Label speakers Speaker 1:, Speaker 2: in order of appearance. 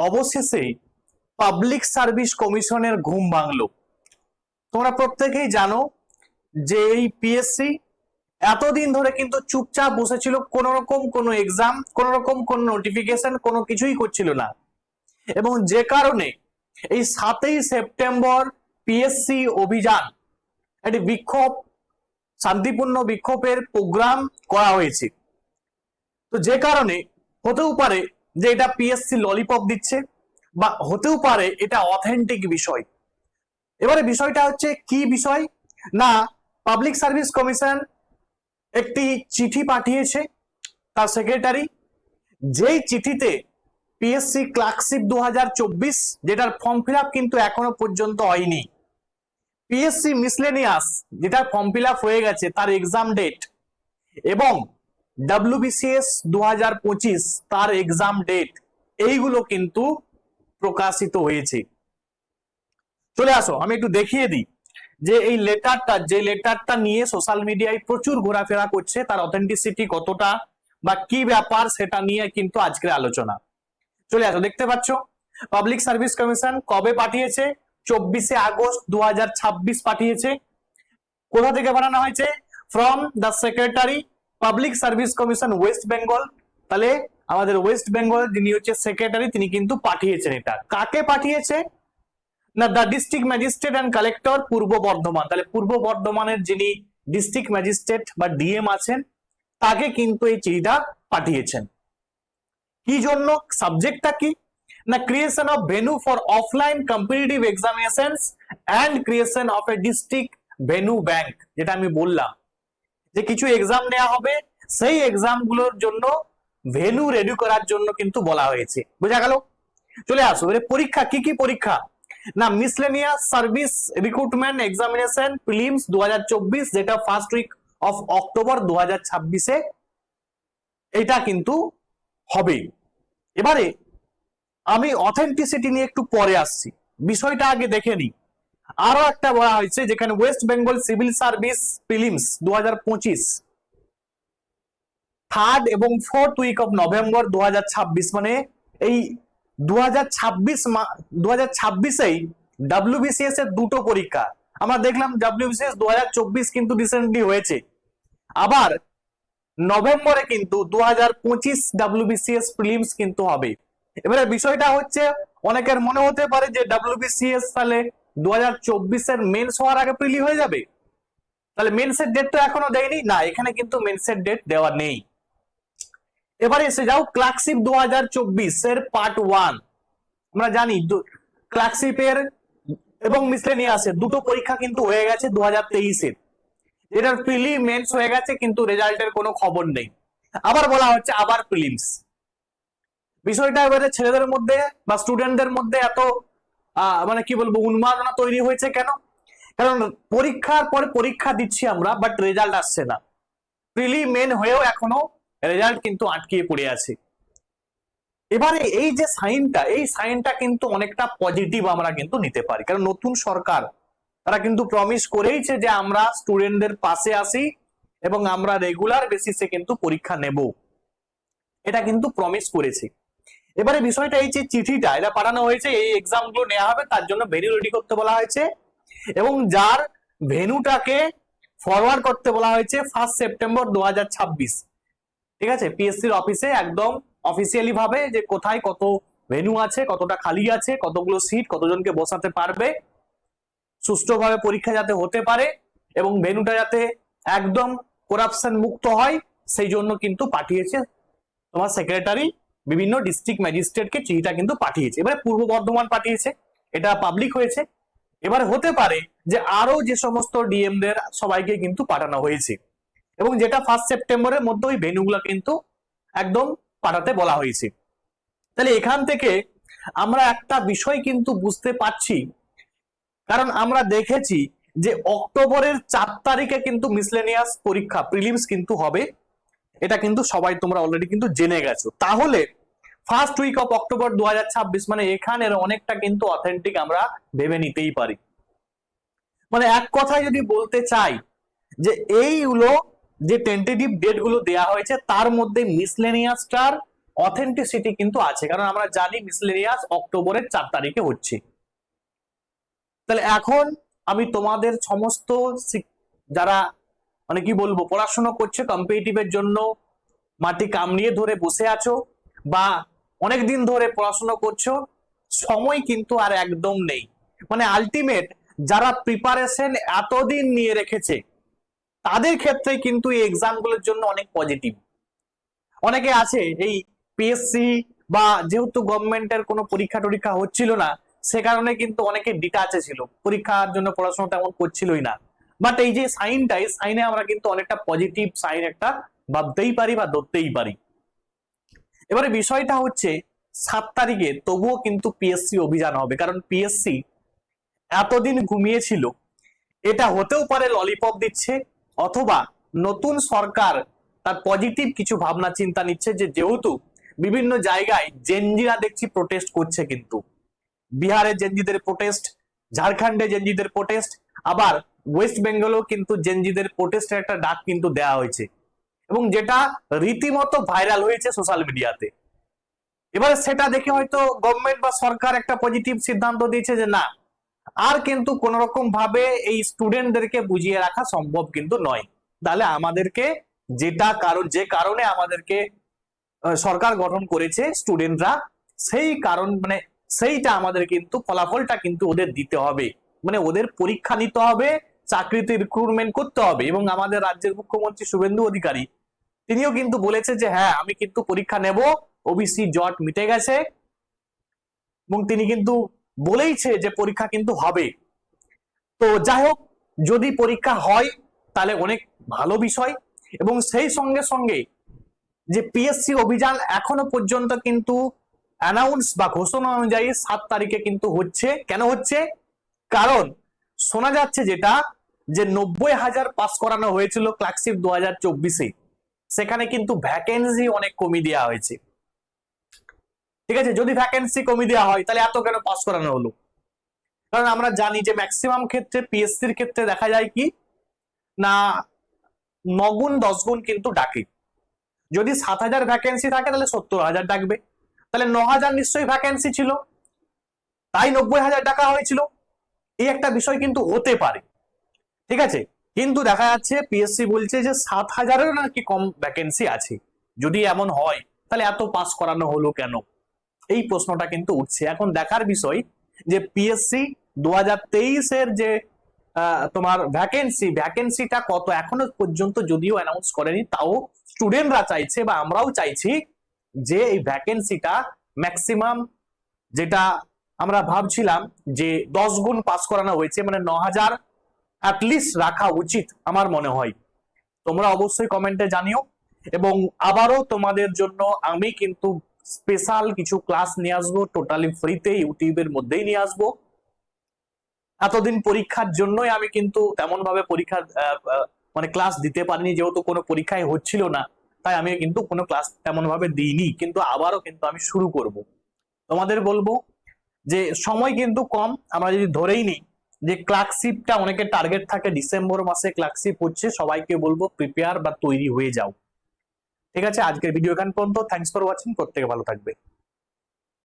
Speaker 1: অবশেষে public service কমিশনের ঘুম ভাঙলো। তোমরা প্রত্যেকেই জানো যে এই পিএসসি এতদিন ধরে কিন্তু চুপচাপ বসেছিল, কোন রকম কোনো এক্সাম, কোন রকম কোন নোটিফিকেশন, কোনো কিছুই করছিল না। এবং যে কারণে এই 7ই সেপ্টেম্বর পিএসসি অভিযান, একটি বিক্ষোভ, শান্তিপূর্ণ বিক্ষোভের প্রোগ্রাম করা হয়েছে। তো যে কারণে হতেও পারে যে এটা পিএসসি ললিপপ দিচ্ছে, বা হতেও পারে এটা অথেন্টিক বিষয়। এবারে বিষয়টা হচ্ছে কি বিষয় না, পাবলিক সার্ভিস কমিশন একটি চিঠি পাঠিয়েছে তার সেক্রেটারি, যেই চিঠিতে পিএসসি ক্লার্কশিপ 2024 যেটার ফর্ম ফিল আপ কিন্তু এখনো পর্যন্ত হয়নি, পিএসসি মিসলেনিয়াস যেটার ফর্ম ফিল আপ হয়ে গেছে তার এক্সাম ডেট, এবং ডব্লিউবিসিএস 2025 তার এক্সাম ডেট, এইগুলো কিন্তু প্রকাশিত হয়েছে। চলে আসো আমি একটু দেখিয়ে দিই যে এই লেটারটা, যে লেটারটা নিয়ে সোশ্যাল মিডিয়ায় প্রচুর ঘোরাফেরা করছে, তার অথেন্টিসিটি কতটা বা কি ব্যাপার সেটা নিয়ে কিন্তু আজকের আলোচনা। চলে আসো, দেখতে পাচ্ছ পাবলিক সার্ভিস কমিশন কবে পাঠিয়েছে, 24শে আগস্ট 2026 পাঠিয়েছে। কোথা থেকে পাঠানো হয়েছে? From the secretary public service commission West Bengal. তাহলে আমাদের ওয়েস্ট বেঙ্গল যিনি হচ্ছে সেক্রেটারি, তিনি কিন্তু পাঠিয়েছেন। এটা কাকে পাঠিয়েছে না, the district magistrate and collector পূর্ব বর্ধমান। তাহলে পূর্ব বর্ধমানের যিনি ডিস্ট্রিক্ট ম্যাজিস্ট্রেট বা ডিএম আছেন, তাকে কিন্তু এই চিঠিটা পাঠিয়েছেন। কি জন্য? সাবজেক্টটা কি না, creation of venue for offline competitive examinations and creation of a district venue bank. যেটা আমি বললাম যে কিছু এক্সাম নেওয়া হবে, সেই এক্সাম গুলোর জন্য ভেনু রেডি করার জন্য কিন্তু বলা হয়েছে। বোঝা গেল? চলে আসো, এর পরীক্ষা কি কি পরীক্ষা না, miscellaneous service recruitment examination prelims 2024, যেটা ফার্স্ট উইক অফ অক্টোবর 2026-এ এটা কিন্তু হবে। এবারে আমি অথেন্টিসিটি নিয়ে একটু পরে আসছি, বিষয়টা আগে দেখে নিই। আরো একটা বলা হয়েছে যেখানে West Bengal civil service prelims 2025 third এবং ফোর্থ উইক অফ নভেম্বর 2026, মানে এই 2026এই ডব্লিউবিসিএস এর দুটো পরীক্ষা আমরা দেখলাম। ডব্লিউবিসিএস 2024 কিন্তু রিসেন্টলি হয়েছে, আবার নভেম্বরে কিন্তু 2025 ডব্লিউবিসিএস প্রিলিমস কিন্তু হবে। এবারে বিষয়টা হচ্ছে, অনেকের মনে হতে পারে যে ডব্লিউবিসিএস তাহলে 2024-এর মেন্স হওয়ার আগে প্রিলি হয়ে যাবে, তাহলে মেন্সের ডেট তো এখনো দেয়নি। না, এখানে কিন্তু মেন্সের ডেট দেওয়া নেই। এবারে এসে যাও ক্লার্কশিপ 2024 এর পার্ট 1। আমরা জানি ক্লার্কশিপের এবং মিসলেনিয়াসের দুটো পরীক্ষা কিন্তু হয়ে গেছে 2023-এর, এটার প্রিলি মেন্স হয়ে গেছে, কিন্তু রেজাল্টের কোনো খবর নেই। আবার বলা হচ্ছে আবার প্রিলিমস। বিষয়টা এবারে ছেলেদের মধ্যে বা স্টুডেন্টদের মধ্যে এত মানে কি বলবো উন্মাদনা তৈরি হয়েছে কেন? কারণ পরীক্ষার পরে পরীক্ষা দিচ্ছি আমরা, বাট রেজাল্ট আসছে না। প্রিলি মেন হয়েও এখনো রেজাল্ট কিন্তু আটকিয়ে পড়ে আছে। এবারে এই যে সাইনটা, এই সাইনটা কিন্তু অনেকটা পজিটিভ আমরা কিন্তু নিতে পারি, কারণ নতুন সরকার তারা কিন্তু প্রমিস করেইছে যে আমরা স্টুডেন্টদের পাশে আসি এবং আমরা রেগুলার বেসিসে কিন্তু পরীক্ষা নেব, এটা কিন্তু প্রমিস করেছে। এবারে বিষয়টা এই যে চিঠিটা এটা পাঠানো হয়েছে, এই এক্সাম গুলো নেওয়া হবে, তার জন্য ভেন্যু রেডি করতে বলা হয়েছে, এবং যার ভেন্যুটাকে ফরওয়ার্ড করতে বলা হয়েছে 1 সেপ্টেম্বর 2026। ঠিক আছে, পিএসসির অফিসে একদম অফিসিয়ালি ভাবে যে কোথায় কত ভেন্যু আছে, কতটা খালি আছে, কতগুলো সিট, কতজনকে বসাতে পারবে, সুষ্ঠুভাবে পরীক্ষা যাতে হতে পারে এবং ভেন্যুটা যাতে একদম করাপশন মুক্ত হয়, সেই জন্য কিন্তু পাঠিয়েছে তোমার সেক্রেটারি বিভিন্ন ডিস্ট্রিক্ট ম্যাজিস্ট্রেটকে চিঠিটা কিন্তু পাঠিয়েছে। এবারে পূর্ব বর্ধমান পাঠিয়েছে, এটা পাবলিক হয়েছে। এবারে হতে পারে যে আরো যে সমস্ত ডিএমদের সবাইকে কিন্তু পাঠানো হয়েছে, এবং যেটা 1 সেপ্টেম্বরের মধ্যে ওই ভেন্যুগুলো কিন্তু একদম পাঠাতে বলা হয়েছে। তাহলে এখান থেকে আমরা একটা বিষয় কিন্তু বুঝতে পারছি, কারণ আমরা দেখেছি যে অক্টোবরের 4 তারিখে কিন্তু মিসলেনিয়াস পরীক্ষা প্রিলিমস কিন্তু হবে, এটা কিন্তু সবাই তোমরা অলরেডি কিন্তু জেনে গেছো। তাহলে ফার্স্ট উইক অফ অক্টোবর 2026 মানে এখানের অনেকটা কিন্তু অথেন্টিক আমরা ভেবে নিতেই পারি। মানে এক কথায় যদি বলতে চাই যে এইগুলো যে টেন্টেটিভ ডেট গুলো দেওয়া হয়েছে, তার মধ্যে মিসলেনিয়াসটার অথেন্টিসিটি কিন্তু আছে, কারণ আমরা জানি মিসলেনিয়াস অক্টোবরের 4 তারিখে হচ্ছে। তাহলে এখন আমি তোমাদের সমস্ত যারা মানে কি বলবো পড়াশোনা করছে কম্পিটিটিভের জন্য, মাটি কামড়িয়ে ধরে বসে আছো বা অনেক দিন ধরে পড়াশোনা করছো, সময় কিন্তু আর একদম নেই। মানে আলটিমেট যারা প্রিপারেশন এতদিন নিয়ে রেখেছে তাদের ক্ষেত্রে কিন্তু এই এক্সাম গুলোর জন্য অনেক পজিটিভ। অনেকে আছে এই পিএসসি বা যেহেতু গভর্নমেন্টের কোনো পরীক্ষা টরীক্ষা হচ্ছিল না, সে কারণে কিন্তু অনেকে ডিটাচে ছিল, পরীক্ষার জন্য পড়াশোনা তেমন করছিলই না। বাট এই যে সাইনটা, এই সাইনে আমরা কিন্তু অনেকটা পজিটিভ সাইন একটা ভাবতেই পারি বা ধরতেই পারি। এবারে বিষয়টা হচ্ছে 7 তারিখে তবুও কিন্তু পিএসসি অভিযান হবে, কারণ পিএসসি এতদিন ঘুমিয়েছিল। এটা হতেও পারে ললিপপ দিচ্ছে, অথবা নতুন সরকার তার পজিটিভ কিছু ভাবনা চিন্তা নিচ্ছে, যে যেহেতু বিভিন্ন জায়গায় জেনজিরা দেখছি প্রোটেস্ট করছে, কিন্তু বিহারে জেনজিদের প্রোটেস্ট, ঝাড়খণ্ডে জেনজিদের প্রোটেস্ট, আবার ওয়েস্ট বেঙ্গলেও কিন্তু জেনজিদের প্রোটেস্টের একটা ডাক কিন্তু দেওয়া হয়েছে, এবং যেটা রীতিমতো ভাইরাল হয়েছে সোশ্যাল মিডিয়াতে। এবারে সেটা দেখে হয়তো গভর্নমেন্ট বা সরকার একটা পজিটিভ সিদ্ধান্ত দিয়েছে যে না, আর কিন্তু কোন রকম ভাবে এই স্টুডেন্টদেরকে বুঝিয়ে রাখা সম্ভব কিন্তু নয়। তাহলে আমাদেরকে যে কারণে আমাদেরকে সরকার গঠন করেছে স্টুডেন্টরা, সেই কারণ মানে সেইটা আমাদের কিন্তু ফলাফলটা কিন্তু ওদের দিতে হবে, মানে ওদের পরীক্ষা নিতে হবে, চাকরিতে রিক্রুটমেন্ট করতে হবে। এবং আমাদের রাজ্যের মুখ্যমন্ত্রী শুভেন্দু অধিকারী তিনিও কিন্তু বলেছে যে হ্যাঁ আমি কিন্তু পরীক্ষা নেব, ওবিসি জট মিটে গেছে, এবং তিনি কিন্তু বলেইছে যে পরীক্ষা কিন্তু হবে। তো যাই হোক, যদি পরীক্ষা হয় তাহলে অনেক ভালো বিষয়। এবং সেই সঙ্গে সঙ্গে যে পিএসসি অভিযান এখনো পর্যন্ত কিন্তু অ্যানাউন্স বা ঘোষণা অনুযায়ী 7 তারিখে কিন্তু হচ্ছে। কেন হচ্ছে? কারণ শোনা যাচ্ছে যেটা, যে 90,000 পাস করানো হয়েছিল ক্লার্কশিপ 2024-এ, সেখানে কিন্তু ভ্যাকেন্সি অনেক কমিয়ে দেওয়া হয়েছে। ঠিক আছে, যদি ভ্যাকেন্সি কমিয়ে দেওয়া হয় তাহলে এত কেন পাস করানো হলো? কারণ আমরা জানি যে ম্যাক্সিমাম ক্ষেত্রে পিএসসির ক্ষেত্রে দেখা যায় কি না, 9 গুণ 10 গুণ কিন্তু ডাকে। যদি 7,000 ভ্যাকেন্সি থাকে তাহলে 70,000 ডাকবে, তাহলে 9,000 নিশ্চয়ই ভ্যাকেন্সি ছিল, তাই 90,000 টাকা হয়েছিল। এই একটা বিষয় কিন্তু হতে পারে, ঠিক আছে। কিন্তু দেখা যাচ্ছে পিএসসি বলছে যে 7,000-এরও নাকি কম ভ্যাকেন্সি আছে। যদি এমন হয় তাহলে এত পাস করানো হলো কেন, এই প্রশ্নটা কিন্তু উঠছে। এখন দেখার বিষয় যে পিএসসি 2023-এর যে তোমার ভ্যাকেন্সিটা কত এখনো পর্যন্ত যদিও অ্যানাউন্স করেনি, তাও স্টুডেন্টরা চাইছে বা আমরাও চাইছি যে এই ভ্যাকেন্সিটা ম্যাক্সিমাম, যেটা আমরা ভাবছিলাম যে 10 গুণ পাস করানো হয়েছে, মানে 9,000 অ্যাটলিস্ট রাখা উচিত আমার মনে হয়। তোমরা অবশ্যই কমেন্টে জানিও, এবং আবারও তোমাদের জন্য আমি কিন্তু স্পেশাল কিছু ক্লাস নিয়ে আসবো, টোটালি ফ্রিতে ইউটিউবের মধ্যেই নিয়ে আসবো। এতদিন পরীক্ষার জন্যই আমি কিন্তু তেমন ভাবে পরীক্ষা মানে ক্লাস দিতে পারিনি, যেহেতু কোনো পরীক্ষায় হচ্ছিল না, তাই আমি কিন্তু কোনো ক্লাস তেমন ভাবে দিইনি। কিন্তু আবারও কিন্তু আমি শুরু করব। তোমাদের বলবো যে সময় কিন্তু কম, আমরা যদি ধরেই নিই যে ক্লার্কশিপটা অনেকের টার্গেট থাকে ডিসেম্বর মাসে ক্লার্কশিপ হচ্ছে, সবাইকে বলবো প্রিপেয়ার বা তৈরি হয়ে যাও। ঠিক আছে, আজকের ভিডিও এখান পর্যন্ত। থ্যাংকস ফর ওয়াচিং, প্রত্যেকে ভালো থাকবে।